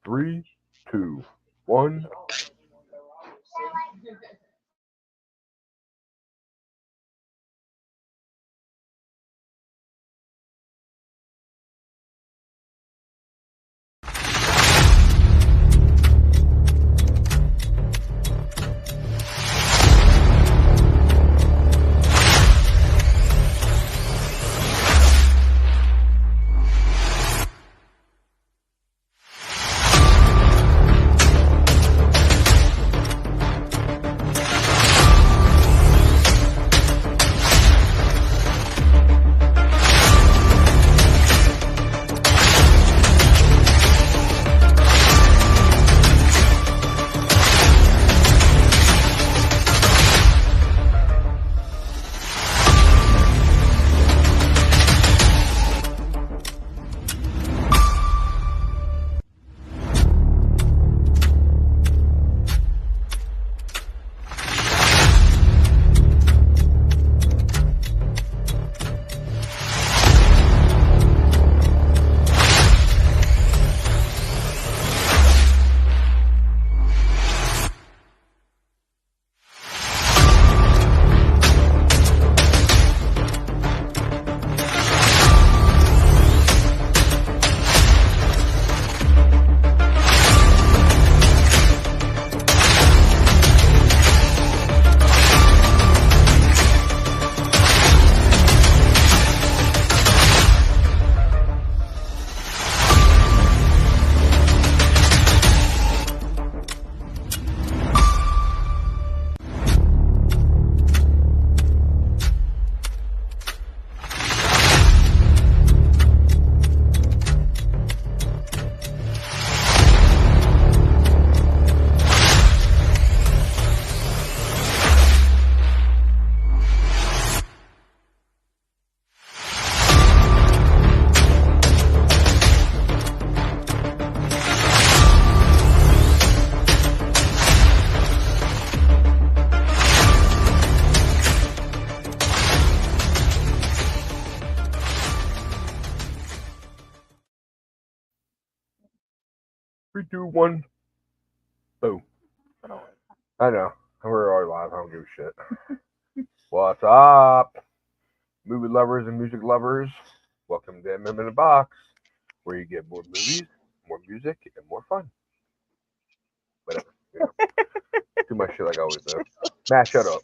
Three, two, one. Three, two, one. Boom. I know. We're already live. I don't give a shit. What's up, movie lovers and music lovers? Welcome to MM in the Box, where you get more movies, more music, and more fun. Whatever. You know, do my shit like I always do. Matt, shut up.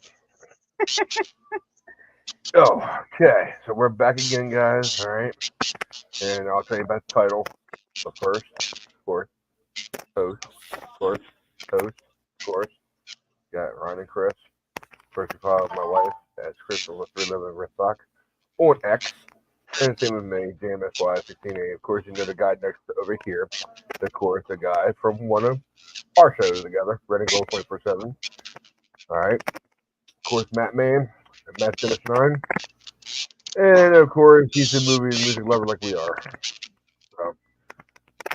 Oh, okay. So we're back again, guys. All right. And I'll tell you about the title. But first, of course, host, of course, host, of course. Got Ryan and Chris. First, you follow my wife. That's Crystal with 311 Red Sox on X. And same with me, JMSY16A. Of course, you know the guy next to over here. Of course, the guy from one of our shows together, Red and Gold 24/7. All right. Of course, Matt Man, and Matt Dennis 9. And of course, he's a movie and music lover like we are. So,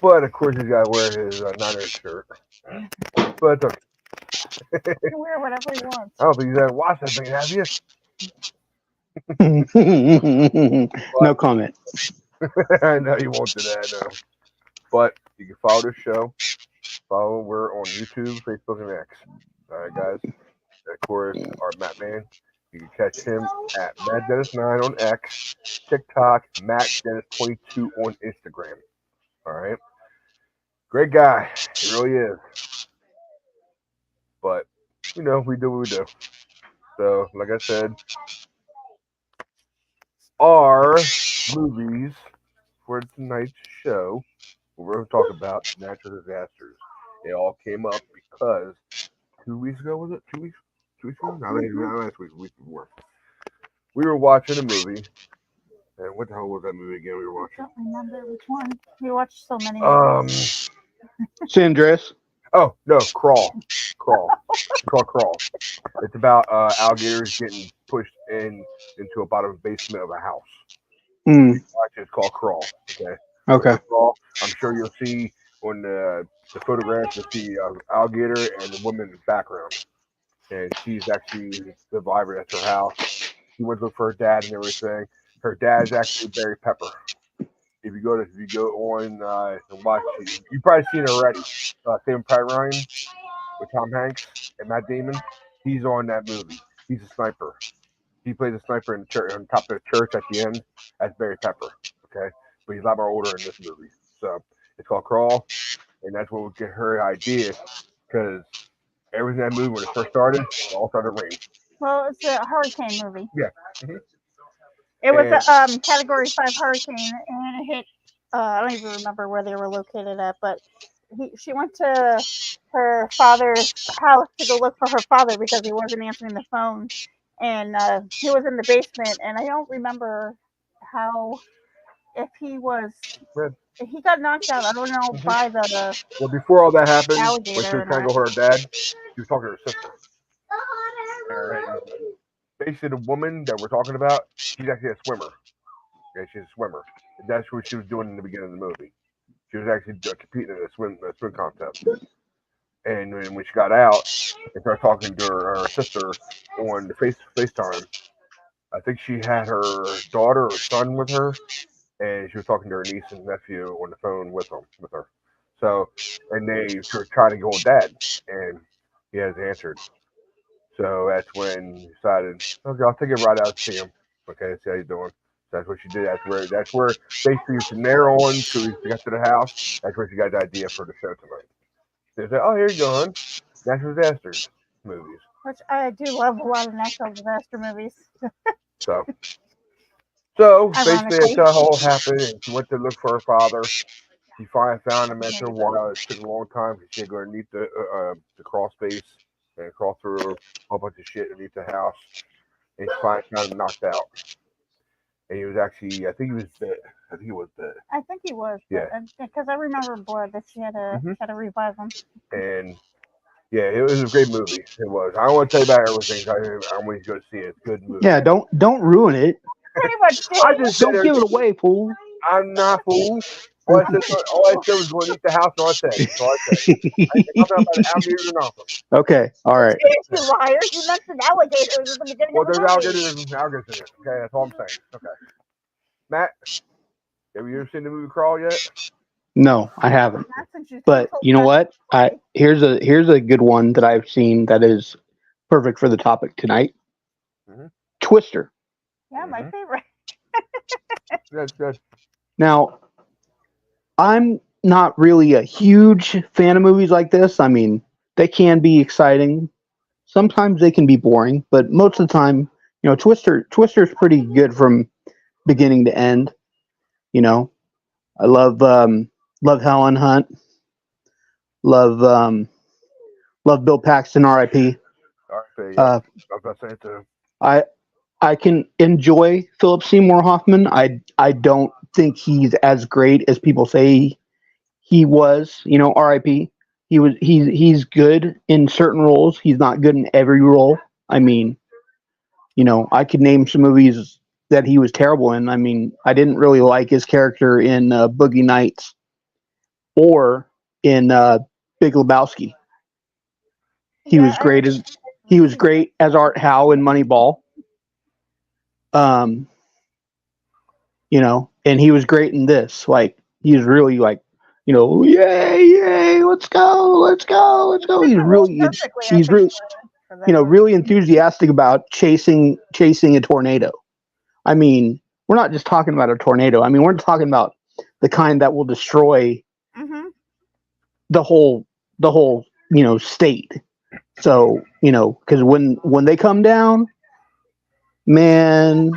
but of course, he's got to wear his Niners shirt. But okay. He can wear whatever he wants. I don't think he's ever watched that thing, have you? No comment. I know you won't do that, I know. But you can follow the show. We're on YouTube, Facebook, and X. All right, guys. And of course, our Matt Man. You can catch him at MattDennis9 on X, TikTok, MattDennis22 on Instagram. All right. Great guy. He really is. But, you know, we do what we do. So, like I said, our movies for tonight's show, we're going to talk about natural disasters. They all came up because 2 weeks ago, was it? 2 weeks? 2 weeks ago? Not last week, the week before. We were watching a movie. And what the hell was that movie again we were watching? I don't remember which one. We watched so many. San Andreas. Oh, no, Crawl. It's called Crawl. It's about alligators getting pushed into a bottom basement of a house. It's called Crawl. Okay. Okay. Crawl. I'm sure you'll see on the photograph, you'll see alligator and the woman in the background. And she's actually the survivor. That's her house. She went to look for her dad and everything. Her dad's actually Barry Pepper. if you go on and watch, you probably seen it already. Saving Private Ryan with Tom Hanks and Matt Damon. He's on that movie. He's a sniper. He plays a sniper in the church, on top of the church at the end. That's Barry Pepper. Okay, but he's a lot more older in this movie. So it's called Crawl, and that's what would get her idea because everything that movie when it first started, it all started raining. Well, it's a hurricane movie. Yeah. Mm-hmm. It was a Category 5 hurricane, and it hit. I don't even remember where they were located at, but she went to her father's house to go look for her father because he wasn't answering the phone, and he was in the basement. And I don't remember how if he was. He got knocked out. I don't know by the. Well, before all that happened, when alligator she was or trying to not. go to her dad, she was talking to her sister. And basically, the woman that we're talking about, she's actually a swimmer. Okay, she's a swimmer. And that's what she was doing in the beginning of the movie. She was actually competing in a swim contest. And when she got out and started talking to her sister on the FaceTime, I think she had her daughter or son with her, and she was talking to her niece and nephew on the phone with her. So, and they were trying to go with Dad, and he hasn't answered. So that's when he decided, okay, I'll take it right out to see him. Okay, see how he's doing. So that's what she did. That's where basically from there on to she got to the house. That's where she got the idea for the show tonight. They said, "Oh, here you go, hon. Natural disasters movies." Which I do love a lot of natural disaster movies. So basically, that's how it happened. And she went to look for her father. She finally found him after a while. It took a long time because she had to go underneath the crawl space and crawl through a whole bunch of shit underneath the house. And she finally found him knocked out. And he was actually, I think he was dead. I think he was. Yeah. Because I remember blood that she had to revive him. And yeah, it was a great movie. It was. I don't want to tell you about everything. I want you to go see it. It's a good movie. Yeah, don't ruin it. Pretty much. Don't give it away, fool. I'm not fool. All I said was going to eat the house. All I said. That's all I said. I'm talking about alligators and awesome. Okay, all right. You liar! You mentioned alligators at the beginning Well, of the there's movie. alligators in it. Okay, that's all I'm saying. Okay. Matt, have you ever seen the movie Crawl yet? No, I haven't. But you know what? Here's a good one that I've seen that is perfect for the topic tonight. Mm-hmm. Twister. Yeah, my favorite. That's good. Now, I'm not really a huge fan of movies like this. I mean, they can be exciting. Sometimes they can be boring, but most of the time, Twister's pretty good from beginning to end. I love Helen Hunt. Love Bill Paxton, R.I.P. R.I.P. Yeah. I was about to say it too. I can enjoy Philip Seymour Hoffman. I don't think he's as great as people say he was. R.I.P. He's good in certain roles. He's not good in every role. I mean, I could name some movies that he was terrible in. I mean, I didn't really like his character in Boogie Nights or in Big Lebowski. He was great as Art Howe in Moneyball. And he was great in this. Like, he's really like, yay, let's go. He's really, really enthusiastic about chasing a tornado. I mean, we're not just talking about a tornado. I mean, we're talking about the kind that will destroy the whole state. So, because when they come down, man,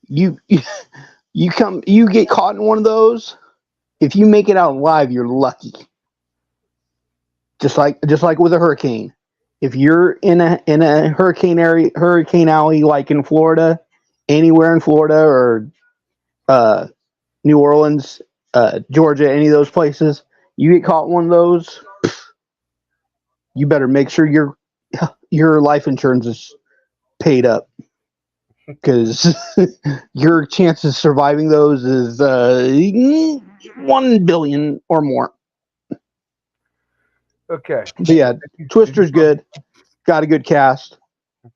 you get caught in one of those. If you make it out alive, you're lucky. Just like with a hurricane. If you're in a hurricane alley, like in Florida, anywhere in Florida or New Orleans, Georgia, any of those places, you get caught in one of those, you better make sure your life insurance is paid up, because your chances of surviving those is 1 billion or more. Okay. But yeah, Twister's good. Got a good cast.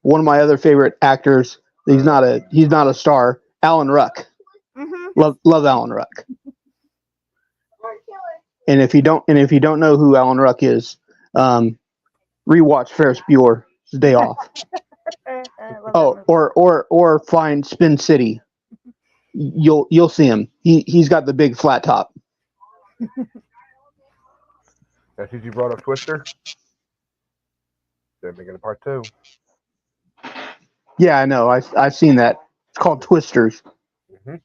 One of my other favorite actors. He's not a star. Alan Ruck. Love Alan Ruck. And if you don't know who Alan Ruck is, rewatch Ferris Bueller's Day Off. I love that Oh, movie. or find Spin City. You'll see him. He's got the big flat top. Now, since you brought up Twister, they're making a part 2. Yeah, I know. I've seen that. It's called Twisters. Mm-hmm.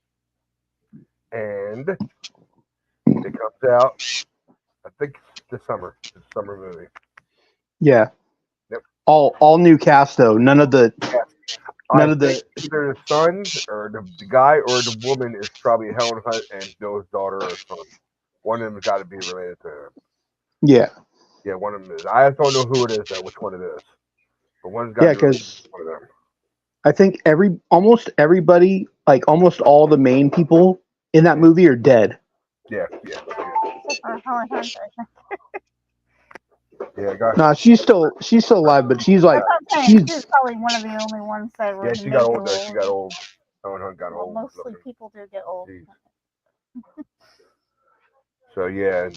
And it comes out, I think, this summer. It's a summer movie. Yeah. Yep. All new cast though. None of the Either the son or the guy or the woman is probably Helen Hunt and Bill's daughter or son. One of them has got to be related to him. Yeah. Yeah, one of them is. I don't know who it is though, which one it is. But one's got to be related to one of them. I think almost everybody, like almost all the main people in that movie are dead. Yeah. Helen Hunt, I think. Yeah, guys. No, she's still alive, but she's like she's probably one of the only ones that were. Yeah, she got old though. She got old. Helen Hunt got old. Mostly people do get old. So yeah,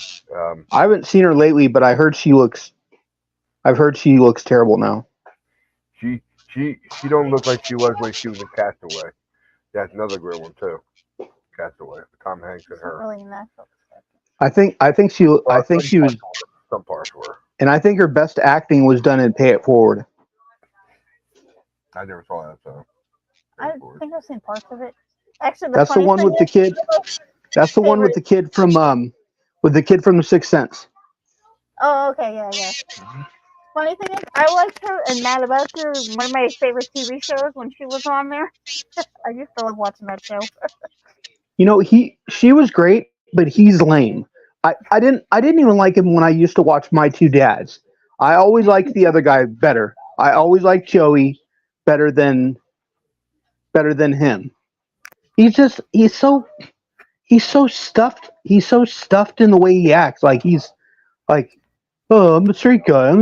I haven't seen her lately, but I've heard she looks terrible now. She don't look like she was when she was in Castaway. That's another great one too. Castaway, Tom Hanks and her. Really natural. I think she was. Some parts were. And I think her best acting was done in Pay It Forward. I never saw that, so. I think I've seen parts of it. Actually, that's the one with the kid. That's the one with the kid from The Sixth Sense. Oh, okay, yeah. Mm-hmm. Funny thing is, I liked her in Mad About You, one of my favorite TV shows when she was on there. I used to love watching that show. You know, she was great, but he's lame. I didn't even like him when I used to watch My Two Dads. I always liked the other guy better. I always liked Joey better than him. He's so stuffed. He's so stuffed in the way he acts. Like he's like, oh, I'm a straight guy. I'm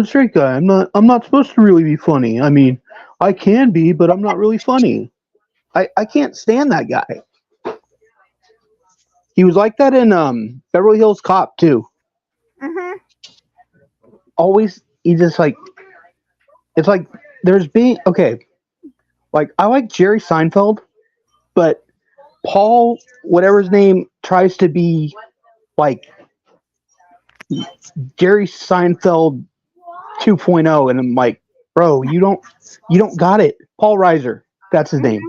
not supposed to really be funny. I mean, I can be, but I'm not really funny. I can't stand that guy. He was like that in Beverly Hills Cop too. Mm-hmm. Always, he just like, it's like there's being okay. Like I like Jerry Seinfeld, but Paul, whatever his name, tries to be like Jerry Seinfeld 2.0, and I'm like, bro, you don't got it. Paul Reiser, that's his name.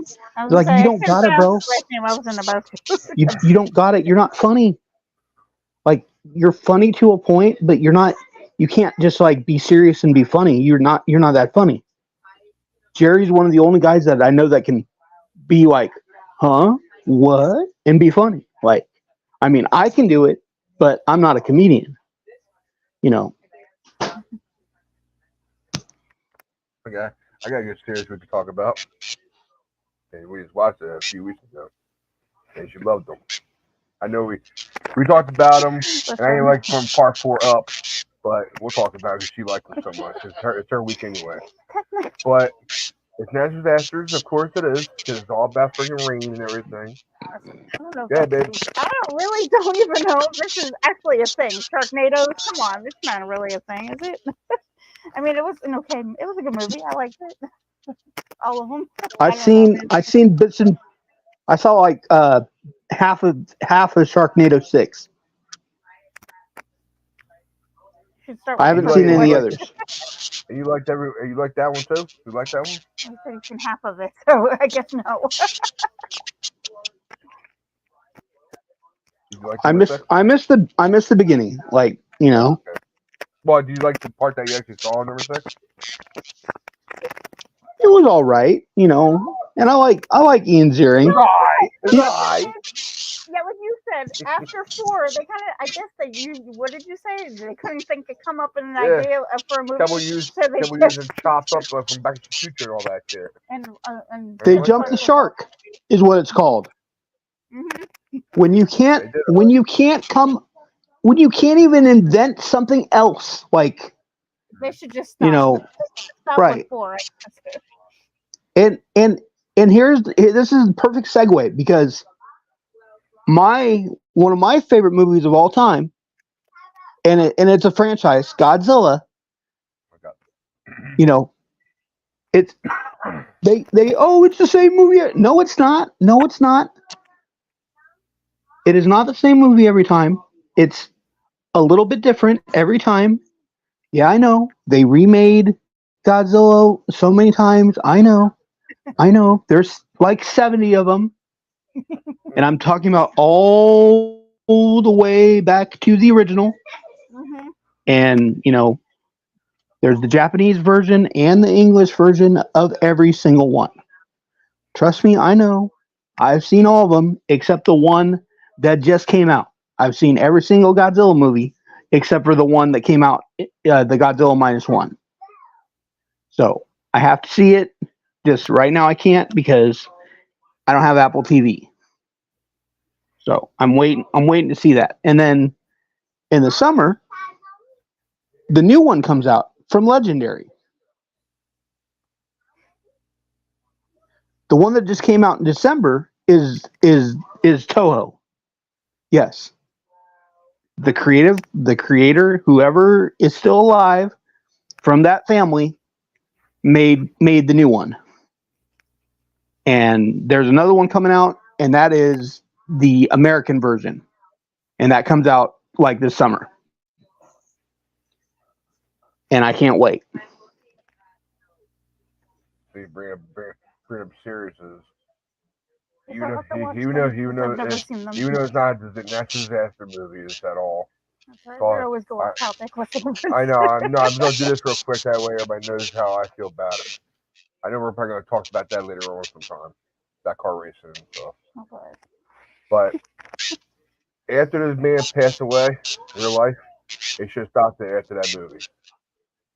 Like, you don't got it, bro. You don't got it. You're not funny. Like, you're funny to a point, but you're not. You can't just like be serious and be funny. You're not that funny. Jerry's one of the only guys that I know that can be like, huh, what, and be funny. Like, I mean, I can do it, but I'm not a comedian. You know. Okay, I got a good series we could talk about. And we just watched it a few weeks ago, and she loved them. I know we talked about them, and I ain't like from part 4 up, but we'll talk about it because she liked them so much. It's her week anyway. But it's natural disasters, of course it is, because it's all about freaking rain and everything. I don't know. Yeah, babe. I don't even know if this is actually a thing. Sharknadoes, come on, it's not really a thing, is it? I mean, it was a good movie. I liked it. All of them. I've seen bits and I saw like half of Sharknado 6. I haven't seen any others. And you liked that one too? You like that one? I said you've seen half of it, so I guess no. I missed the beginning, like, you know. Okay. Well, do you like the part that you actually saw in number 6? It was all right, you know, and I like Ian Ziering. Right. Yeah, like you said, after 4, they kind of, I guess what did you say? They couldn't come up with an idea for a movie. Couple years and chopped up from Back to the Future and all that shit. And they jumped the shark, is what it's called. Mm-hmm. When you can't even invent something else, like, they should just stop. You know, stop right? 4. And this is a perfect segue because one of my favorite movies of all time and it's a franchise. Godzilla, I got you know, it's it's the same movie. No, it's not. No, it's not. It is not the same movie every time. It's a little bit different every time. Yeah, I know. They remade Godzilla so many times. I know. I know. There's like 70 of them. And I'm talking about all the way back to the original. Mm-hmm. And, there's the Japanese version and the English version of every single one. Trust me, I know. I've seen all of them except the one that just came out. I've seen every single Godzilla movie except for the one that came out, the Godzilla -1. So I have to see it. Just right now, I can't because I don't have Apple TV. So I'm waiting. I'm waiting to see that. And then in the summer, the new one comes out from Legendary. The one that just came out in December is Toho. Yes, the creator, whoever is still alive from that family, made the new one. And there's another one coming out, and that is the American version, and that comes out like this summer. And I can't wait. see, bring up series is Yes, even I'll though have to watch even though them even since though I've never seen them. even though it's not disaster movies at all. That's right. So We always go off topic with them. I know. I'm gonna do this real quick. That way, everybody knows how I feel about it. I know we're probably gonna talk about that later on sometime, that car racing and stuff. Okay. But after this man passed away in real life, it should have stopped there after that movie.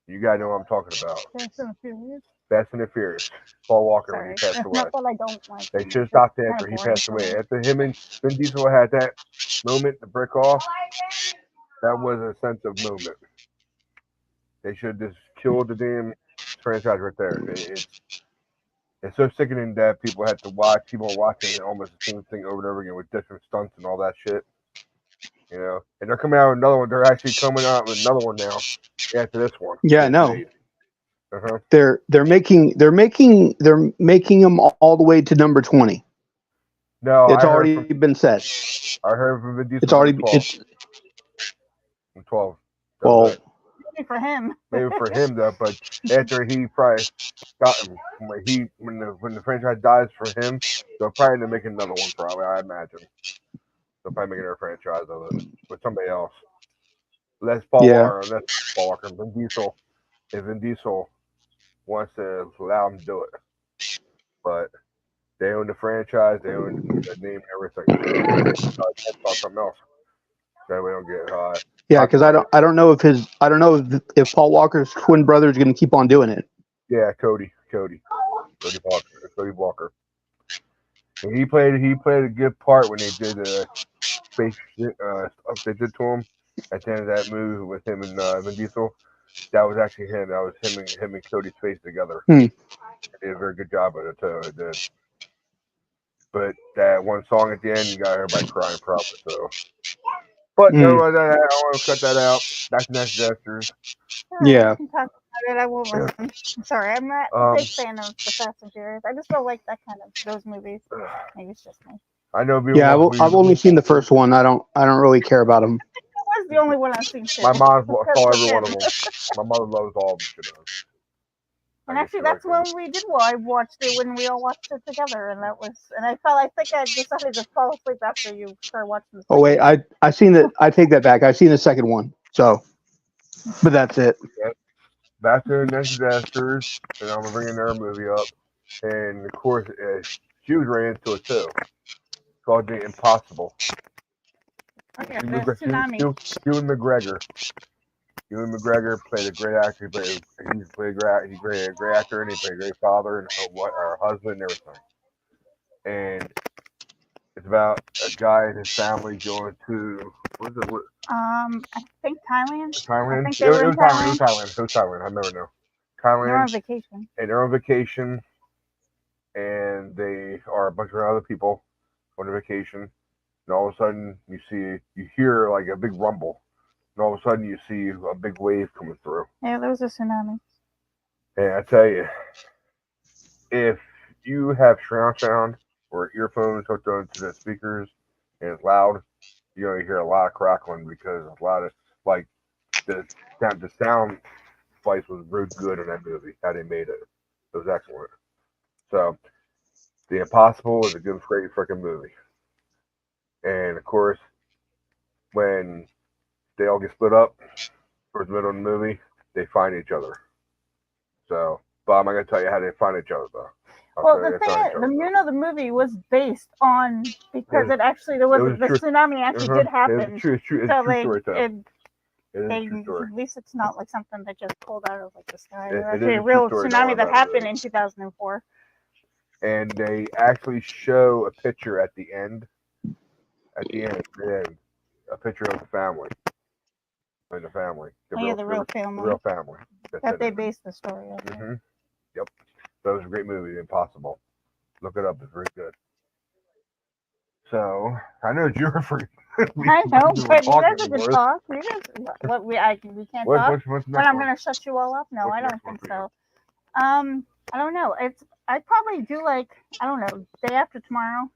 You guys know what I'm talking about. Fast and Furious. Fast and the Furious. Paul Walker when he Sorry. passed away. Not that I don't like They them. should have It's stopped kind after of he boring passed for away. me. After him and Vin Diesel had that moment to break off, that was a sense of movement. They should have just killed the damn franchise right there. It's so sickening that people had to keep on watching almost the same thing over and over again with different stunts and all that shit. And they're coming out with another one. They're actually coming out with another one now after this one. Yeah, I know. Uh-huh. They're making them all the way to number 20. No, It's already been said. I heard from Vin Diesel. It's already 12. it's 12. well. Maybe for him. Maybe for him though, but after he probably got him, when the franchise dies for him, they'll probably end up making another one. Probably, I imagine. They'll probably make another franchise of it with somebody else. Less Paul Walker, Vin Diesel. If Vin Diesel wants to allow him to do it, but they own the franchise, they own the name, and everything. So that's about something else. That way, don't get Yeah, because I don't know if Paul Walker's twin brother is going to keep on doing it. Yeah, Cody Walker. And he played a good part when they did space stuff they did to him at the end of that movie with him and Vin Diesel. That was actually him. That was him and Cody's face together. They did a very good job with it too. It did. But that one song at the end, you got everybody crying probably. So, but no, I want to cut that out. Back to Next Gestures. Yeah. I can talk about it. I won't listen. I'm sorry. I'm not a big fan of the Fast and Furious. I just don't like that kind of those movies. Maybe it's just me. I know. I've only seen the first one. I don't really care about them. That was the only one I've seen too. My mom saw every one of them. My mother loves all of them. And actually, that's when we did. Well, I watched it when we all watched it together, and I think I decided to fall asleep after you started watching. Oh wait, I seen that. I take that back. I seen the second one. So, but that's it. Back to Next Disasters, and I'm bringing their movie up, and of course, she was right into it too. It's called The Impossible. Okay, Ewan McGregor. Ewan McGregor played a great actor. He's played a great actor, and he played a great father and her husband and everything. And it's about a guy and his family going to I think Thailand. Thailand. I think they were in Thailand. It was Thailand. I never know. Thailand. They're on vacation. And they're on vacation, and they are a bunch of other people on a vacation. And all of a sudden, you hear like a big rumble, and all of a sudden you see a big wave coming through. Yeah, there was a tsunami. And I tell you, if you have surround sound or earphones hooked onto the speakers and it's loud, you're gonna hear a lot of crackling because a lot of like the sound splice was real good in that movie. How they made it, it was excellent. So The Impossible is a good, great freaking movie. And of course, when they all get split up towards the middle of the movie, they find each other. So, but I'm not gonna tell you how they find each other though. Well, the thing is, the movie was based on because there was the tsunami actually did happen. It's a true story too. At least it's not like something that just pulled out of like the sky. It Actually, a real tsunami that happened in 2004. And they actually show a picture at the end. A picture of the family. And the family. The real family. The real family. That they based the story on. Mm-hmm. Yep. That was a great movie, The Impossible. Look it up. It's very good. So, I know you were for. I know, but you guys are just talk. We can't talk. But I'm going to shut you all up? No, I don't think so. I don't know. I probably do like, I don't know, Day After Tomorrow.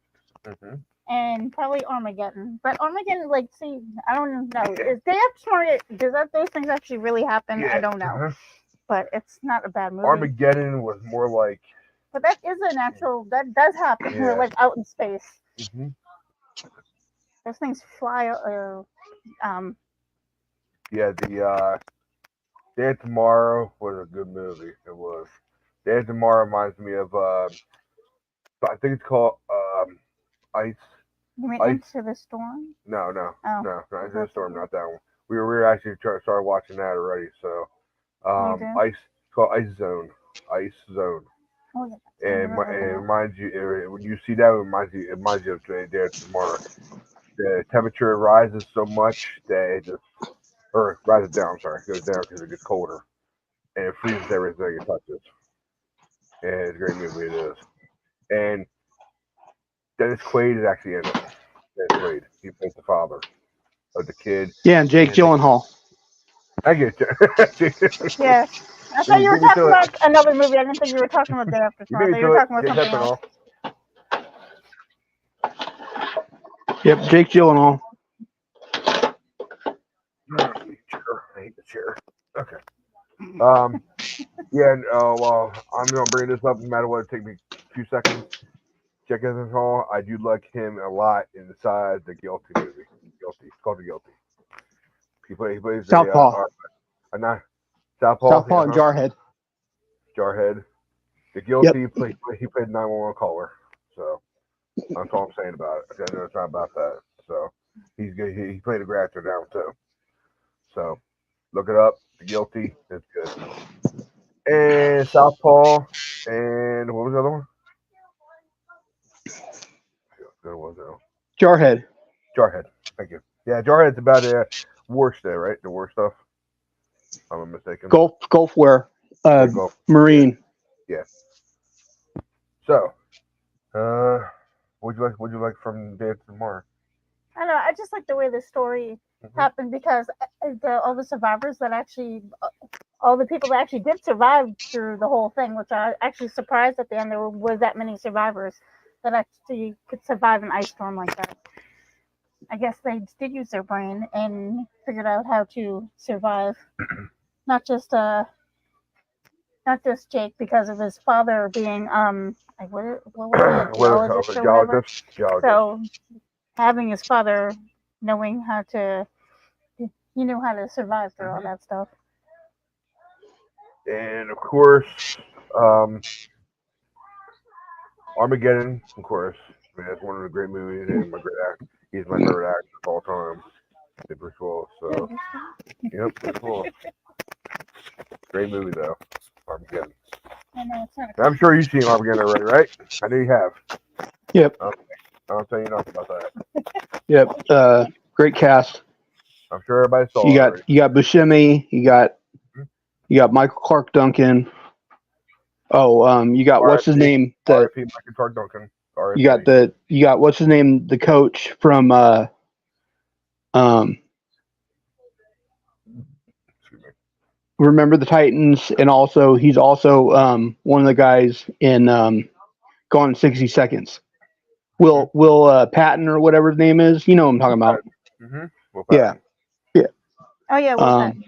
Mm-hmm. And probably Armageddon. But Armageddon, like, see, I don't know. Is Day After Tomorrow, does those things actually really happen? Yeah. I don't know. Uh-huh. But it's not a bad movie. Armageddon was more like... But that is a natural... That does happen. Yeah. We're, like, out in space. Mm-hmm. Those things fly... Yeah, the Day After Tomorrow was a good movie. It was. Day After Tomorrow reminds me of... I think it's called Ice... You mean Into the Storm? No, Into the Storm, not that one. We were actually started watching that already, so... Ice, called Ice Zone. Ice Zone. Oh, yeah. And it reminds you, when you see that, it reminds you of Day After Tomorrow. The temperature rises so much that it just, or rises down, sorry, it goes down because it gets colder. And it freezes everything it touches. And it's a great movie, it is. And Dennis Quaid is actually in it. Dennis Quaid, he plays the father of the kid. Yeah, and Jake Gyllenhaal. I get you. Yeah. I thought you were talking about another movie. I didn't think you were talking about Day After Tomorrow. I thought you were talking about something else. Yep, Jake Gyllenhaal. I hate the chair. Okay. Yeah, well, I'm going to bring this up no matter what. It'll take me a few seconds. Jake Gyllenhaal, I do like him a lot inside the Guilty movie. Guilty. It's called The Guilty. He plays Southpaw. Southpaw and Jarhead. Jarhead. The Guilty, he played 911 caller. So that's all I'm saying about it. I know it's not about that. So he's good. He played a great actor down too. So look it up. The Guilty. It's good. And Southpaw. And what was the other one? What was it? Jarhead. Thank you. Yeah, Jarhead's about war stuff, right? The war stuff. If I'm not mistaken. Gulfware. Marine. Yeah. So, what'd you like from Day After Tomorrow? I don't know. I just like the way the story happened because all the survivors that actually, all the people that actually did survive through the whole thing, which I actually surprised at the end there was that many survivors that actually could survive an ice storm like that. I guess they did use their brain and figured out how to survive. Not just Jake because of his father being what was it? Geologist. So having his father knowing how to survive through all that stuff. And of course, Armageddon, of course. I mean, that's one of the great movies and my great actor. He's my favorite actor of all time. Super cool. So, yep, pretty cool. Great movie though, Armageddon. I'm sure you've seen Armageddon already, right? I know you have. Yep. I'll tell you nothing about that. Yep. Great cast. I'm sure everybody saw it. You got Buscemi. You got Michael Clark Duncan. Oh, you got what's his name? R.I.P. Michael Clark Duncan. You got what's his name? The coach from Excuse me. Remember the Titans, and also he's also one of the guys in Gone in 60 Seconds. Will Patton or whatever his name is. You know what I'm talking about. Mm-hmm. Well, Yeah. Yeah. Oh yeah, well, Um,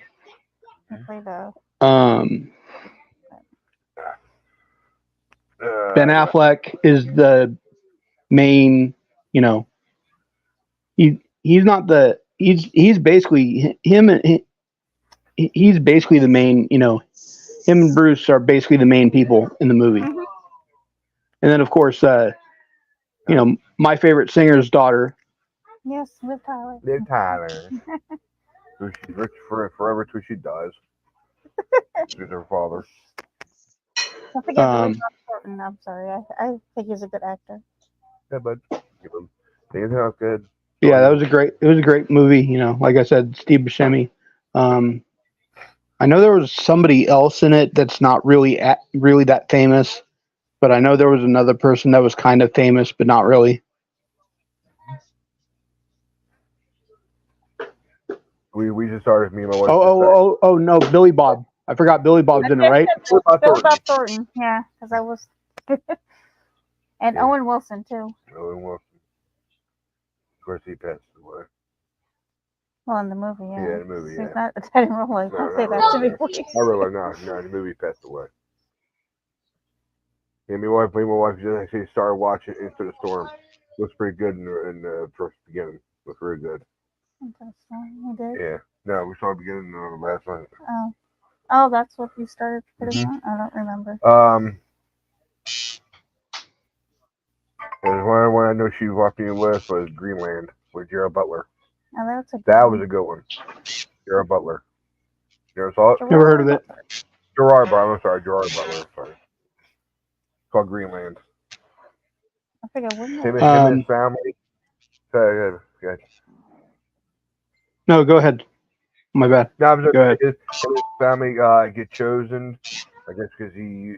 he played the. um, Ben yeah. Affleck is the main, you know, he's not the he's basically him he's basically the main, you know, him and Bruce are basically the main people in the movie. Mhm. And then of course you know, my favorite singer's daughter. Yes, Liv Tyler. Liv Tyler. Who she's rich forever till she dies. She's her father. Don't forget Billy Bob Thornton. I'm sorry. I think he's a good actor. Yeah, bud. Things out good. Yeah, that was it was a great movie, you know, like I said, Steve Buscemi. I know there was somebody else in it that's not really really that famous, but I know there was another person that was kind of famous but not really. We just started, me and my wife. Oh no, Billy Bob. I forgot Billy Bob's in it, right? Billy Bob Thornton. Yeah, because I was. And Owen Wilson too. Owen Wilson. Of course, he passed away. Well, in the movie, yeah. Yeah, in the movie, yeah. He's not. I didn't realize. No, Don't say that to me, please. I realize no, the movie passed away. Yeah, my wife just actually started watching Into the Storm. It was pretty good in the first beginning. It was very good. Into the Storm, you did? Yeah. No, we saw the beginning last night. Oh, that's what you started putting on? I don't remember. There's one I know she walked me with was Greenland with Gerald Butler. Oh, that was a good one. Gerald Butler. You ever saw it? Never heard of it. Gerard Butler. I'm sorry, Gerard Butler. Sorry. It's called Greenland. I think I wouldn't. Him and his family. Go ahead. No, go ahead. My bad. No, go ahead. His family get chosen. I guess because he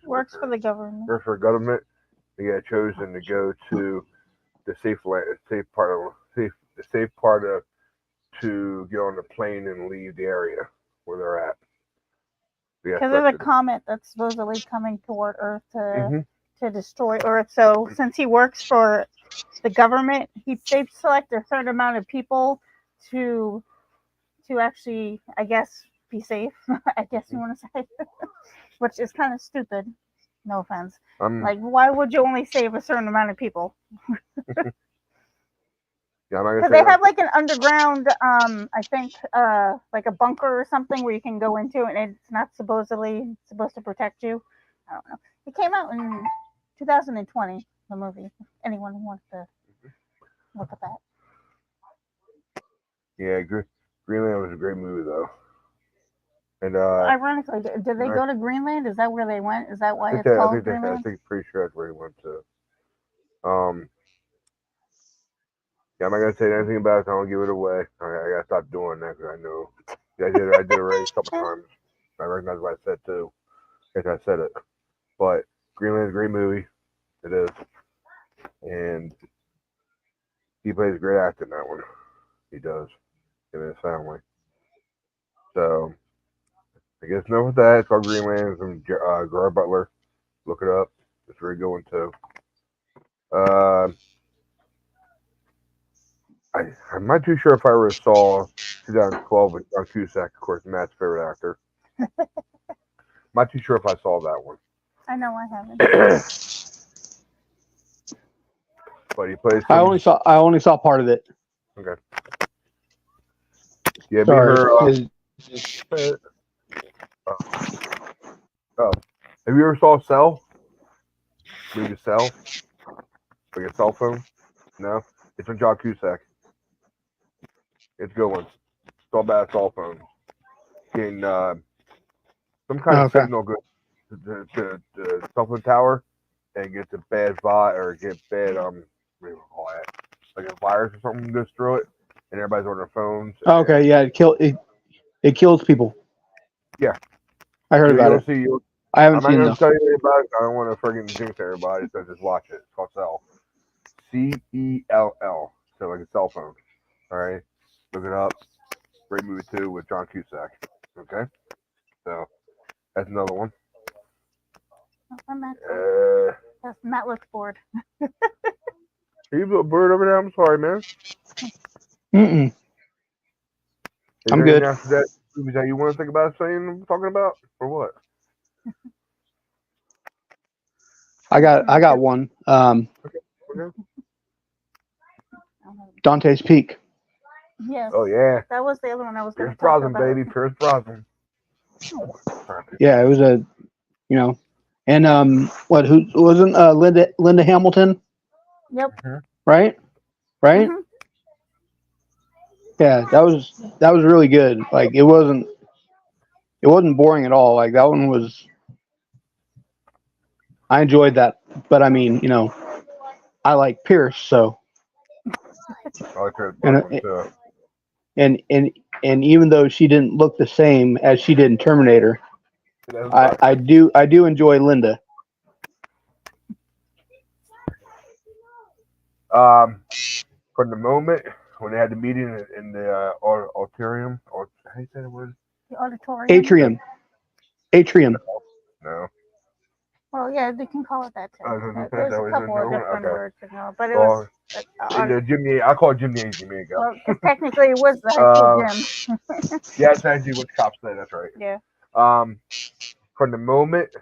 works for the government. Works for government. They get chosen to go to the safe part of to get on the plane and leave the area where they're at. Because there's a comet that's supposedly coming toward Earth to destroy Earth. So since he works for the government, they select a certain amount of people to actually, I guess, be safe. I guess you want to say, which is kind of stupid. No offense. Like, why would you only save a certain amount of people? Because they have like an underground, I think, like a bunker or something where you can go into, and it's not supposed to protect you. I don't know. It came out in 2020, the movie. If anyone who wants to look at that. Yeah, Greenland was a great movie though. And ironically, did they go to Greenland? Is that where they went? Is that why it's called Greenland? I think pretty sure that's where he went to. Yeah, I'm not gonna say anything about it. I don't give it away. I gotta stop doing that because I know I did it already a couple times. I recognize what I said too. I guess I said it. But Greenland's a great movie. It is, and he plays a great actor in that one. He does. Him and his family. So I guess enough with that. It's called Greenland from Gerard Butler. Look it up. It's very good one too. I'm not too sure if I ever saw 2012 with John Cusack, of course, Matt's favorite actor. I'm not too sure if I saw that one. I know I haven't. But he plays. I only saw part of it. Okay. Yeah, sorry. Have you ever saw Cell? Movie Cell? Like a cell phone? No? It's from John Cusack. It's a good one. It's all about a cell phone. Getting some kind of signal goes to the cell phone tower and gets a bad or get bad what do you call that? Like a virus or something goes through it, and everybody's on their phones. Okay, yeah, it kills people. Yeah, I heard about it. I haven't seen it. I'm not going to tell you anything about it. I don't want to friggin' jinx everybody, so just watch it. It's called Cell. CELL. So like a cell phone. All right, look it up. Great movie too with John Cusack. Okay, so that's another one. Matt looks bored. Are you a little bird over there? I'm sorry, man. Mm-mm. Is I'm there good. anything after that movies that you want to think about saying, talking about, or what? I got one. Okay. Dante's Peak. Yes. Oh yeah, That was the other one I was going Pierce to talk Brosnan, about. baby, Pierce Brosnan. Yeah, it was a, you know, and who wasn't Linda Hamilton, Yep. right? Right? Mhm. Yeah, that was really good. Like it wasn't boring at all. Like that one was. I enjoyed that, but I mean, I like Pierce, so I like Pierce and Brosnan too. and even though she didn't look the same as she did in Terminator, That's I do enjoy Linda. From the moment when they had the meeting in the auditorium, or how you say the word? The auditorium. Atrium. No. Well, yeah, they can call it that too. That There's a was couple of no? different Okay. words, but it was. The Jimmy, I call it gymnasium. There you go. Well, 'cause technically it was the high school gym. Yeah, that's actually what the cops say. That's right. Yeah. From the moment,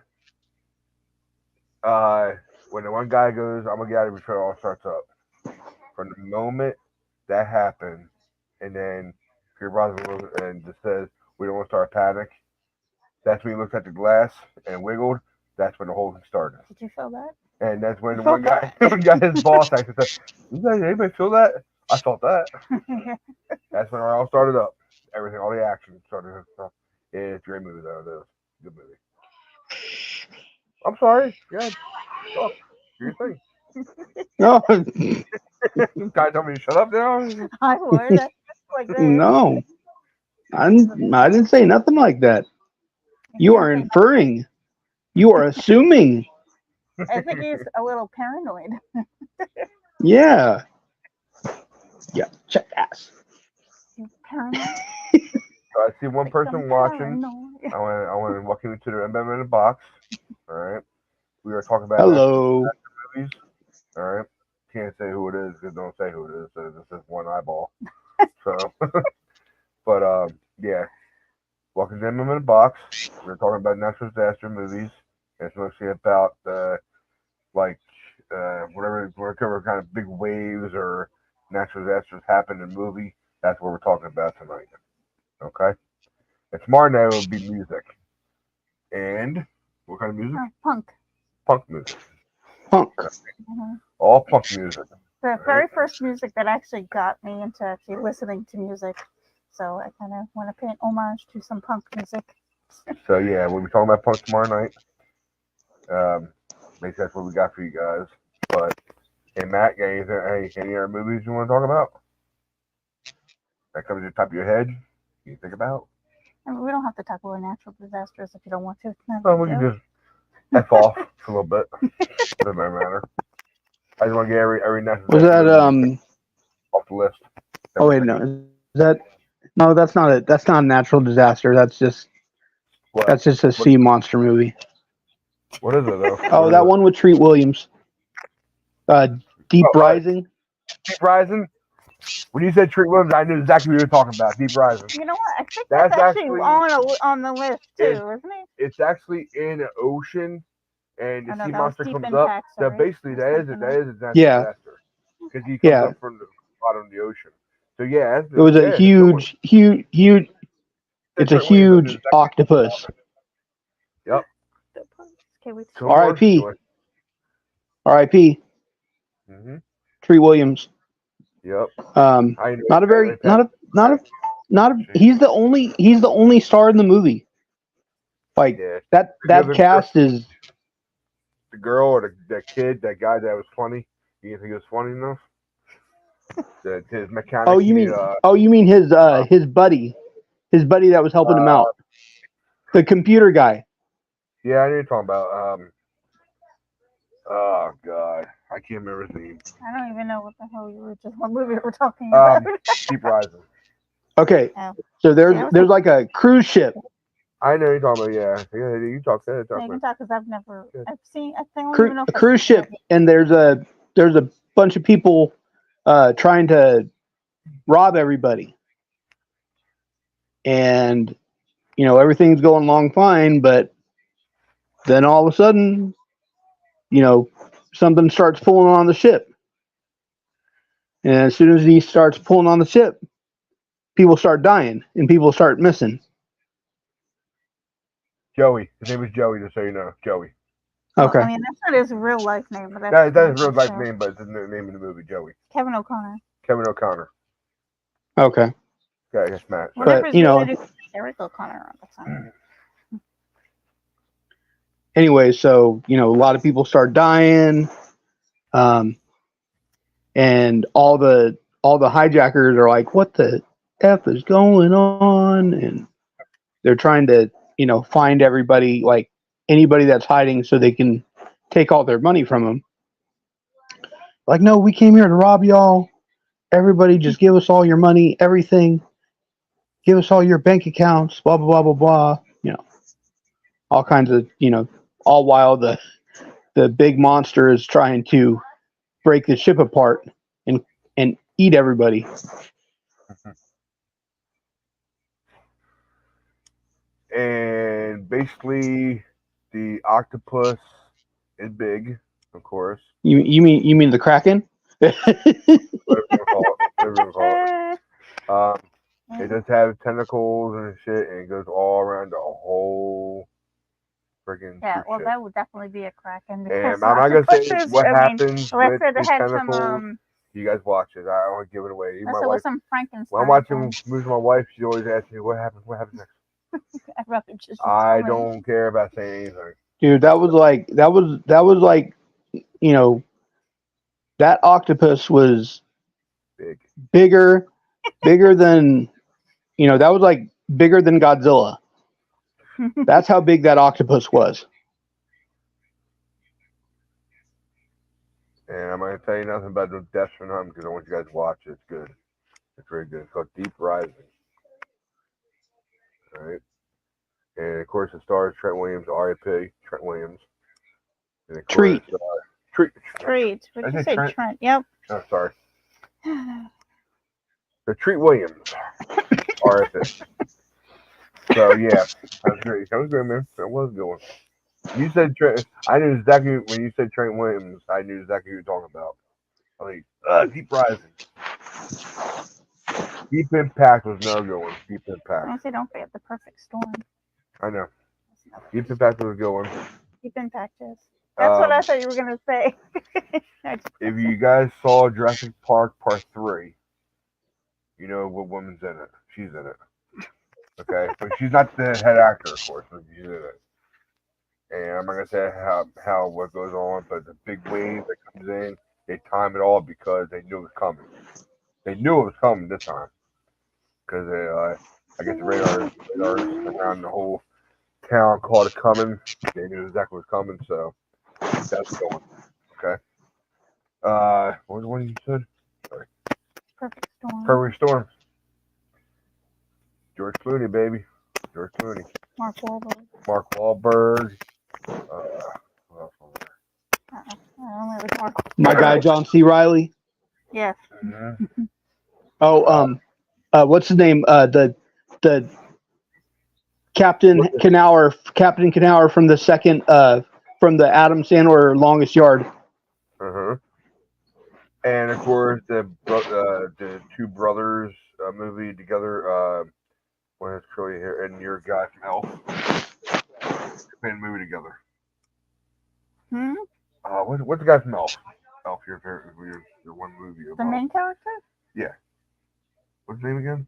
when the one guy goes, "I'm gonna get out of here before it all starts up." From the moment that happened, and then Pierre Brosnan and just says, "We don't want to start a panic." That's when he looked at the glass and wiggled. That's when the whole thing started. Did you feel that? And that's when the one guy, his boss actually said, "You guys, anybody feel that?" I felt that. That's when it all started up. Everything, all the action started and stuff. Yeah, it's a great movie though. It is. Good movie. I'm sorry. Yeah, talk. Do your thing. No, You guys tell me to shut up now. I would. Like that. no, I didn't say nothing like that. You are inferring. You are assuming. I think he's a little paranoid. Yeah. Yeah. Check ass. Paranoid. So I see one person watching. Paranoid. I want to welcome you to the MM in the box. All right. We are talking about Hello. movies. All right. Can't say who it is because don't say who it is. So this is one eyeball. So, but yeah. Welcome to MM in the box. We're talking about natural disaster movies. It's mostly about whatever kind of big waves or natural disasters happen in a movie. That's what we're talking about tonight. Okay. And tomorrow night will be music. And what kind of music? Punk. Punk music. Punk. All punk music. The very first music that actually got me into actually listening to music. So I kind of want to pay an homage to some punk music. So yeah, we'll be talking about punk tomorrow night. Maybe that's what we got for you guys. But hey Matt, got any other movies you want to talk about? That comes to the top of your head? You think about? I mean, we don't have to talk about natural disasters if you don't want to. Oh, we can just F off for a little bit. Doesn't matter. I just want to get every natural Was that off the list. Oh wait, no. Is that no? That's not it. That's not a natural disaster. That's just a sea monster movie. What is it though? Oh, that one with Treat Williams. Deep Rising. Deep Rising. When you said Treat Williams, I knew exactly what you were talking about. Deep Rising. You know what? I think that's actually on the list too, isn't it? It's actually in the ocean, and the sea monster comes Impact, up. So basically, that is a natural disaster because he comes up from the bottom of the ocean. So yeah, it was a huge. It's a huge octopus. Yep. R.I.P. R.I.P. Mm-hmm. Treat Williams. Yep. Not a. He's the only star in the movie. Like that cast is. The girl or the kid, that guy that was funny. You didn't think it was funny enough? His mechanic. Oh, you mean his buddy that was helping him out, the computer guy. Yeah, I know you're talking about. Oh God, I can't remember his name. I don't even know what movie we were talking about. Deep Rising. Okay, Oh. so Yeah, I was there's like a cruise ship. I know you're talking about. Yeah. You talk. Talk Yeah, you can about. talk because I've seen. I don't even know if A I've cruise seen it. ship, and there's a bunch of people trying to rob everybody, and everything's going along fine, but then all of a sudden, something starts pulling on the ship, and as soon as he starts pulling on the ship, people start dying and people start missing. Joey. His name is Joey. Just so you know, Joey. Well, Okay. I mean, that's not his real life name, but that's That's his real life name, but it's the name of the movie. Joey. Kevin O'Connor. Kevin O'Connor. Okay. Yeah, I guess Matt. Whatever But, is you know- related to Eric O'Connor on the time. Anyway, so a lot of people start dying, and all the hijackers are like, "What the f is going on?" And they're trying to find everybody, like anybody that's hiding, so they can take all their money from them. Like, no, we came here to rob y'all. Everybody, just give us all your money, everything. Give us all your bank accounts. Blah blah blah blah blah. All kinds of all while the big monster is trying to break the ship apart and eat everybody. And basically, the octopus is big, of course. You mean the Kraken? Whatever you call it. Whatever you call it. It does have tentacles and shit, and it goes all around the whole freaking Yeah, cruise well, ship. that would definitely be a Kraken. And I'm not gonna say what happens Unless with they the had tentacles. some, You guys watch it. I don't want to give it away. Even unless my it was wife. some Frankenstein. When I'm watching movies with my wife, she always asks me, "What happens? What happens next?" I'd rather just I tell me. don't care about saying anything. Dude, that was like that octopus was Big. bigger than that was like bigger than Godzilla. That's how big that octopus was. And I'm not gonna tell you nothing about the deaths from him because I want you guys to watch it. It's good. It's very good. It's called Deep Rising. All right. And of course, it stars Trent Williams, R.I.P. Trent Williams. And of Treat. course, Treat. Treat. What did I you said say, Trent. Trent? Yep. Oh, sorry. So Treat Williams, R.I.P. So yeah, that was great. That was great, man. That was a good one. You said Trent. I knew exactly when you said Trent Williams. I knew exactly who you were talking about. I mean, Deep Rising. Deep Impact was no good one. Deep Impact. Honestly, don't forget the perfect storm. I know. Deep Impact was a good one. Deep Impact is. That's what I thought you were gonna say. If you guys saw Jurassic Park Part 3, you know what woman's in it. She's in it. Okay? But she's not the head actor, of course, but she's in it. And I'm not going to say how what goes on, but the big wave that comes in, they time it all because they knew it was coming. They knew it was coming this time. Because I guess the radar around the whole town called it coming. They knew exactly what was coming, so that's going. Okay? What was the one you said? Sorry. Perfect storm. Perfect Storm. George Clooney, baby. George Clooney. Mark Wahlberg. Mark Wahlberg. What else was there? I don't know. It was Mark. My guy John C. Reilly. Yes. Mm-hmm. Oh, what's his name? The Captain Canower from the second from the Adam Sandler Longest Yard. Uh-huh. And of course the two brothers movie together. When it's Curly Hair and your guy from Elf. They made a movie together. Hmm? What's the guy from Elf? Elf, your one movie. The main character? Yeah. What's his name again?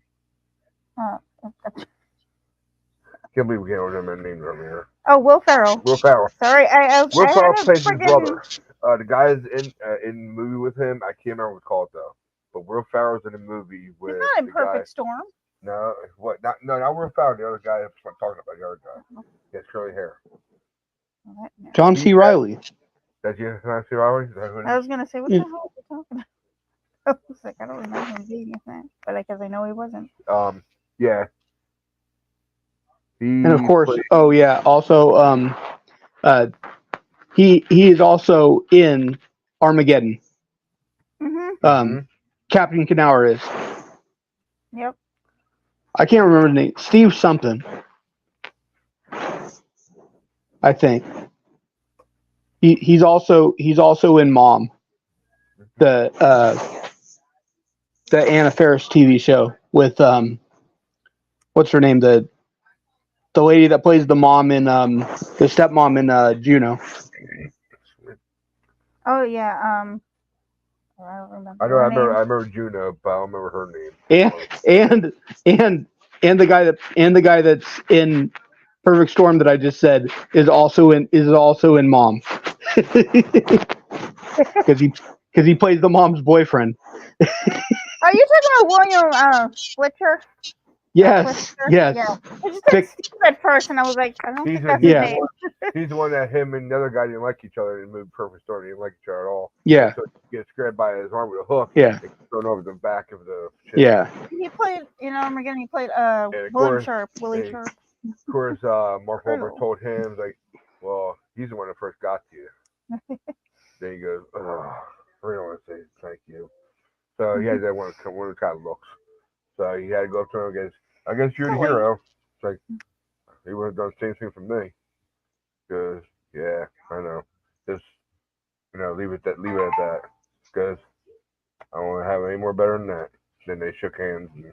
Can't believe we can't remember their names over here. Oh, Will Ferrell. Will Ferrell. Sorry, Will Ferrell had a plays his friggin- brother. The guys in the movie with him, I can't remember what it's called though. But Will Ferrell's in a movie with He's not in the Perfect guy. Storm. No, what? Not Will Ferrell. The other guy I'm talking about. The other guy. He has curly hair. John C. Reilly. That's you, John C. Reilly? Is that who it is? I was gonna say, what the hell are you talking about? I was like, I don't remember him being in that, but I guess I know he wasn't. Yeah, he And of course, played. oh yeah, also uh, he is also in Armageddon. Mhm. Um, Captain Canower is. Yep. I can't remember the name. Steve something. I think he's also in Mom, the Anna Faris TV show with what's her name, the lady that plays the mom in the stepmom in Juno. Oh yeah. I don't remember I know. her I remember. name. I remember Juno, but I don't remember her name. And the guy that's in Perfect Storm that I just said is also in Mom. Because he plays the mom's boyfriend. Are you talking about William Fletcher? Yes, Yeah. yes. I just said Steve at first, and I was like, I don't He's think a, that's he's, his Yeah. name. he's the one that him and the other guy didn't like each other and moved Perfect Storm. They didn't like each other at all. Yeah, And so he gets grabbed by his arm with a hook. yeah, And thrown over the back of the ship. yeah. He played, again, he played And of course, Willie Sharp. Of course, Mark Wahlberg told him, like, well, he's the one that first got to you. Then he goes, oh, I really want to say thank you. So he had that one of the kind of looks. So he had to go up to him and goes, I guess you're the hero. It's like, he would have done the same thing for me. Because, yeah, I know. Just, leave it at that. Because I don't want to have any more better than that. Then they shook hands and,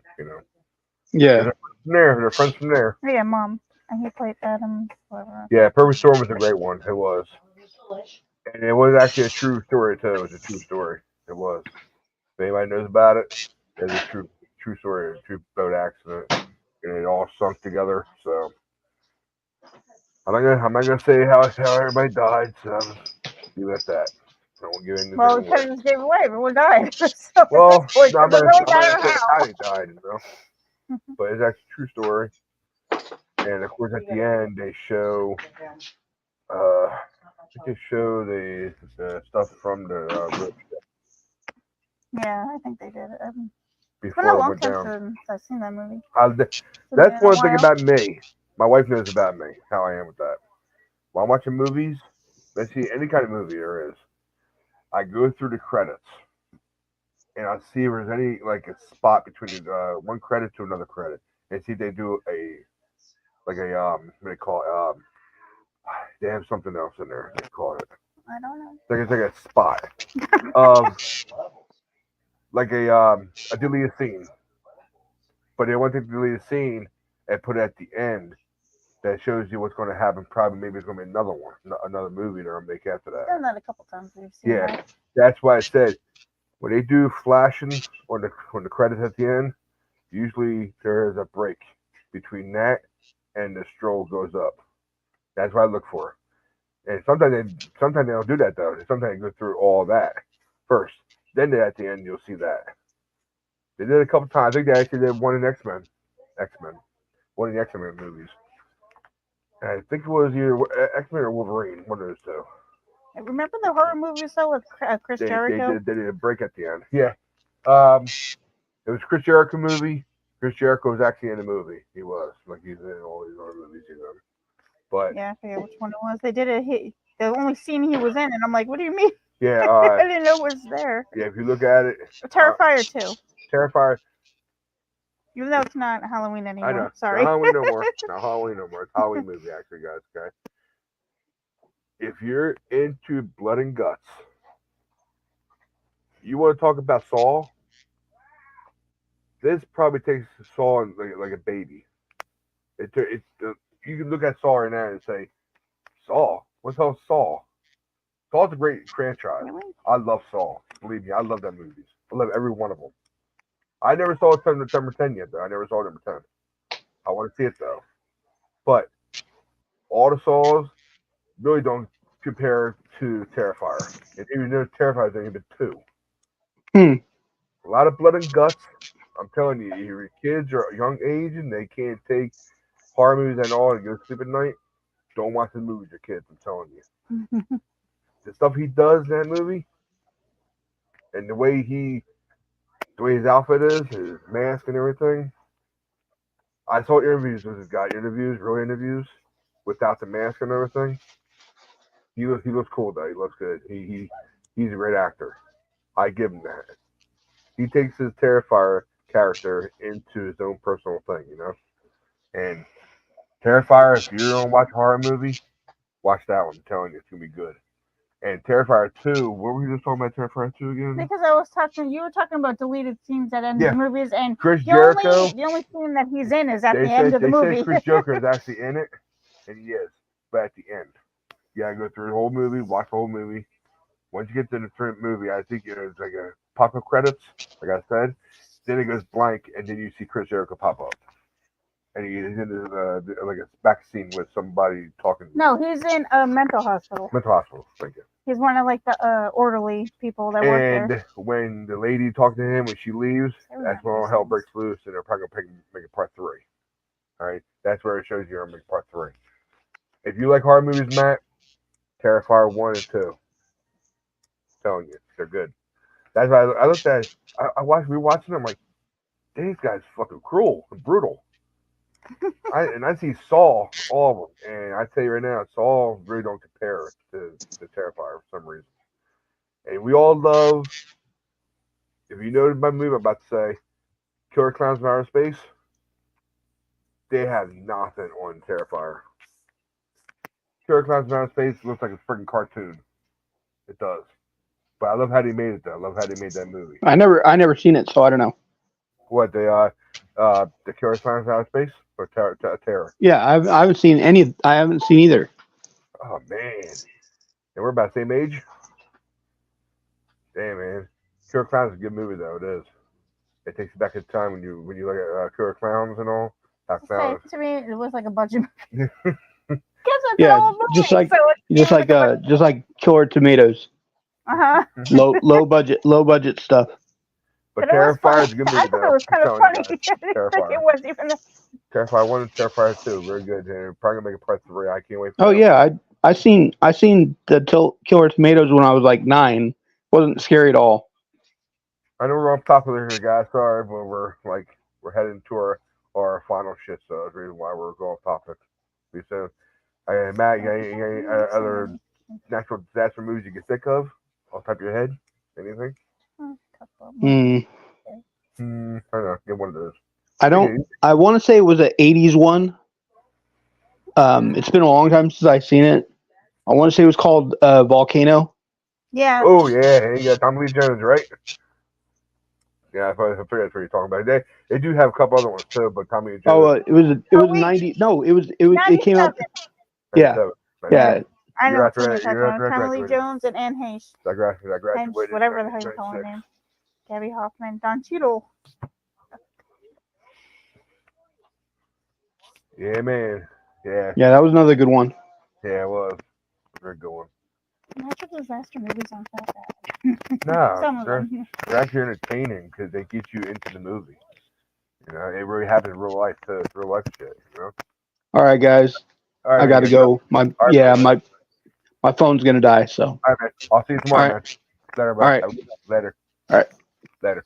Yeah. They're friends from there. Yeah, Mom. And he played Adam. Whatever. Yeah, Perfect Storm was a great one. It was. And it was actually a true story, too. It was a true story. It was. If anybody knows about it, it's a true story, a true boat accident. And it all sunk together. So I'm not gonna say how everybody died, so leave it at that. I won't give anything Well, away. just gave away. Everyone died. So Well, it I'm not really gonna matter say how. how they died, But it's actually a true story. And of course, at the end, they show the stuff from the road Yeah, I think they did. It's been before a it long went time down. since I've seen that movie. That's one thing about me. My wife knows about me, how I am with that. While I'm watching movies, let's see any kind of movie there is, I go through the credits and I see if there's any like a spot between one credit to another credit, and see if they do what do they call it? They have something else in there. They call it. I don't know. It's like a spot of like a deleted scene, but they want to delete a scene and put it at the end that shows you what's going to happen. Probably maybe it's going to be another one, another movie they're going to make after that. I've done that a couple times. We've seen that. That's why I said when they do flashing on the credits at the end, usually there is a break between that and the stroll goes up. That's what I look for. And sometimes they don't do that though. Sometimes they go through all that first. Then at the end you'll see that. They did it a couple times. I think they actually did one in X-Men. One of the X-Men movies. And I think it was either X-Men or Wolverine, one of those two. Remember the horror movies though with Chris Jericho? They did a break at the end. Yeah. It was Chris Jericho movie. Chris Jericho was actually in the movie. He was. Like he's in all these other movies, But yeah, I forget which one it was. They did it. The only scene he was in, and I'm like, what do you mean? yeah, I didn't know it was there. Yeah, if you look at it, Terrifier 2. Terrifier. Even though it's not Halloween anymore. I know. Sorry. Not Halloween no more. Not Halloween no more. It's a Halloween movie, actually, guys. Okay. If you're into blood and guts, you want to talk about Saw? This probably takes Saw like a baby. You can look at Saw right now and say, Saw? What the hell is Saw? Saw's a great franchise. Really? I love Saw. Believe me, I love that movies. I love every one of them. I never saw number 10 yet, though. I never saw number 10. I want to see it, though. But all the Saws really don't compare to Terrifier. And even though Terrifier is only been 2. A lot of blood and guts. I'm telling you, your kids are young age and they can't take horror movies and all and go to sleep at night. Don't watch the movies, your kids. I'm telling you. The stuff he does in that movie and the way he the way his outfit is, his mask and everything. I saw interviews with this guy, real interviews, without the mask and everything. He looks cool though. He looks good. He's a great actor. I give him that. He takes his Terrifier character into his own personal thing, And Terrifier, if you're gonna watch a horror movie, watch that one. I'm telling you, it's gonna be good. And Terrifier 2, what were we just talking about Terrifier 2 again? Because you were talking about deleted scenes at end of movies, and Chris Jericho. The only scene that he's in is at the end of the movie. They say Chris Jericho is actually in it, and he is, but at the end. You gotta go through the whole movie, watch the whole movie. Once you get to the front movie, I think it's like a pop-up credits, like I said. Then it goes blank, and then you see Chris Jericho pop up. And he's in like a back scene with somebody talking. No, he's in a mental hospital. Mental hospital, thank you. He's one of like the orderly people that work there. And when the lady talked to him, when she leaves, that's when all hell breaks loose, and they're probably gonna make it part 3. All right, that's where it shows you are make part 3. If you like horror movies, Matt, Terrifier 1 and 2. I'm telling you, they're good. That's why I looked at. I watched rewatching them. I'm like, these guys fucking cruel and brutal. I see Saw, all of them, and I tell you right now, Saw really don't compare to Terrifier for some reason. And we all love, if you know my movie I'm about to say, Killer Clowns from Outer Space, they have nothing on Terrifier. Killer Clowns from Outer Space looks like a freaking cartoon. It does. But I love how they made it though. I love how they made that movie. I never seen it, so I don't know. What, the Killer Clowns from Outer Space? Or Terror? Yeah, I haven't seen any. I haven't seen either. Oh man, and we're about the same age. Damn man, Killer Clowns is a good movie though. It is. It takes you back in time when you look at Killer Clowns and all. To me, it was like a budget movie. Yeah, just like Killer Tomatoes. Low budget stuff. But Terrifier is a good movie. I thought it was kind of funny. It wasn't even. Terrifier 1 and Terrifier 2, very good. And probably gonna make a part 3. I can't wait for that. Yeah, I seen the Killer Tomatoes when I was like 9. Wasn't scary at all. I know we're off topic here, guys. Sorry, but we're heading to our final shit, so that's the reason why we're going off topic. So, Matt, you got any other natural disaster movies you can think of off the top of your head? Anything? I don't know. Get one of those. I want to say it was an 80s one. It's been a long time since I've seen it. I want to say it was called Volcano. Yeah. Oh yeah, you got Tommy Lee Jones, right? Yeah, I figured that's what you're talking about. They do have a couple other ones too, but Tommy Lee Jones. Oh, it was 90. No, it came out. Yeah. Yeah. I know what you're talking about. Tommy Lee Jones and Anne Heche. I graduated. Whatever the hell you call her name. Gabby Hoffman, Don Cheadle. Yeah, man. Yeah. Yeah, that was another good one. Yeah, it was. Very good one. Natural disaster movies aren't that bad. No, they're actually entertaining because they get you into the movie. It really happens in real life too. It's real life shit. All right, guys. All right, I gotta go. My phone's gonna die. So. All right, man. I'll see you tomorrow, man. Later, bro. All right. Later. All right. Later.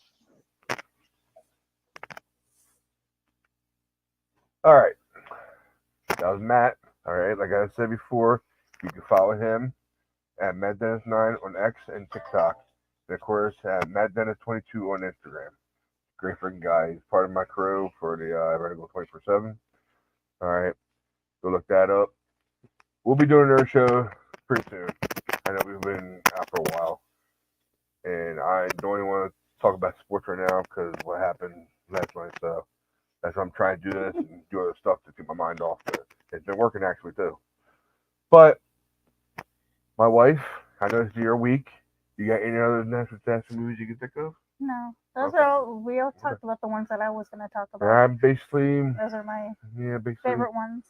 All right. That was Matt. All right. Like I said before, you can follow him at MattDennis9 on X and TikTok. And of course, at MattDennis22 on Instagram. Great freaking guy. He's part of my crew for the Vertical 24/7. All right. Go look that up. We'll be doing our show pretty soon. I know we've been out for a while. And I don't even want to talk about sports right now because what happened last night. So that's why I'm trying to do this and do other stuff to keep my mind off it. It's been working actually too. But my wife, I know it's your week. You got any other natural disaster movies you can think of? No. Those are all, we all talked about the ones that I was going to talk about. I'm basically. Those are my favorite ones.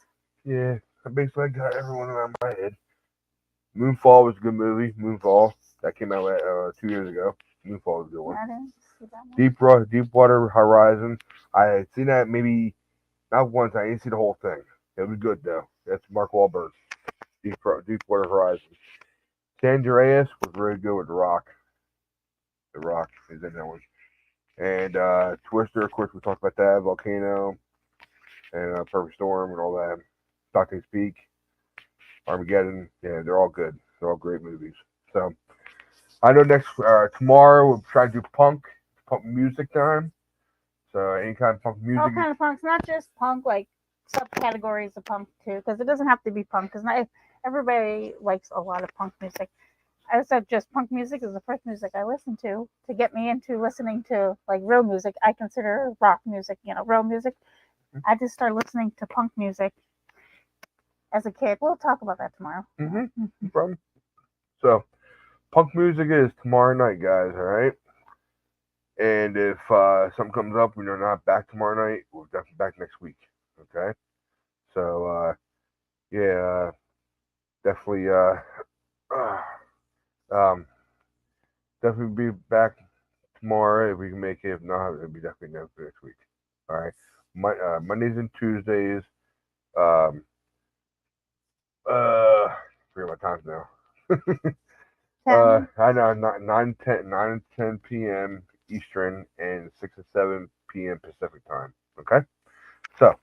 Yeah, I basically got everyone around my head. Moonfall was a good movie. Moonfall. That came out 2 years ago. Moonfall was a good one. I didn't see that one. Deepwater Horizon. I had seen that maybe not once. I didn't see the whole thing. It was good though. That's Mark Wahlberg. Deepwater Horizon. San Andreas was really good with The Rock. The Rock is in that one. And Twister, of course, we talked about that. Volcano and Perfect Storm and all that. Doctor Speak, Armageddon. Yeah, they're all good. They're all great movies. So I know next tomorrow we'll try to do punk music time. So any kind of punk music. All kind of punks, not just punk, like subcategories of punk too, because it doesn't have to be punk. Because not everybody likes a lot of punk music. I said just punk music is the first music I listened to get me into listening to like real music. I consider rock music, real music. I just started listening to punk music as a kid. We'll talk about that tomorrow. No problem. So punk music is tomorrow night, guys. All right. And if something comes up and you're not back tomorrow night, we're definitely back next week. Okay. So yeah, definitely definitely be back tomorrow if we can make it. If not, it'll be definitely next week. All right. Mondays and Tuesdays. Forget my times now. I know 9 and 10 p.m. Eastern and 6 and 7 p.m. Pacific time. Okay, so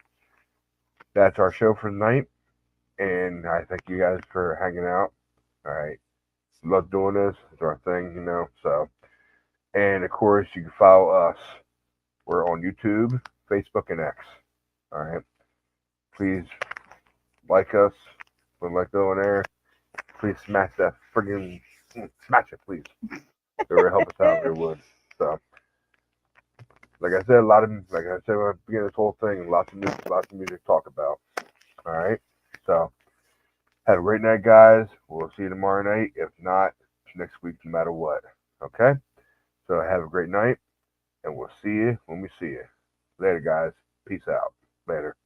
that's our show for tonight, and I thank you guys for hanging out. All right, love doing this. It's our thing, So, and of course, you can follow us. We're on YouTube, Facebook, and X. All right, please like us. We'd like to go on there. Please smash that friggin' smash it, please. It would help us out. It would. So, like I said, when I began this whole thing, lots of music to talk about. All right. So, have a great night, guys. We'll see you tomorrow night. If not, next week, no matter what. Okay. So, have a great night, and we'll see you when we see you. Later, guys. Peace out. Later.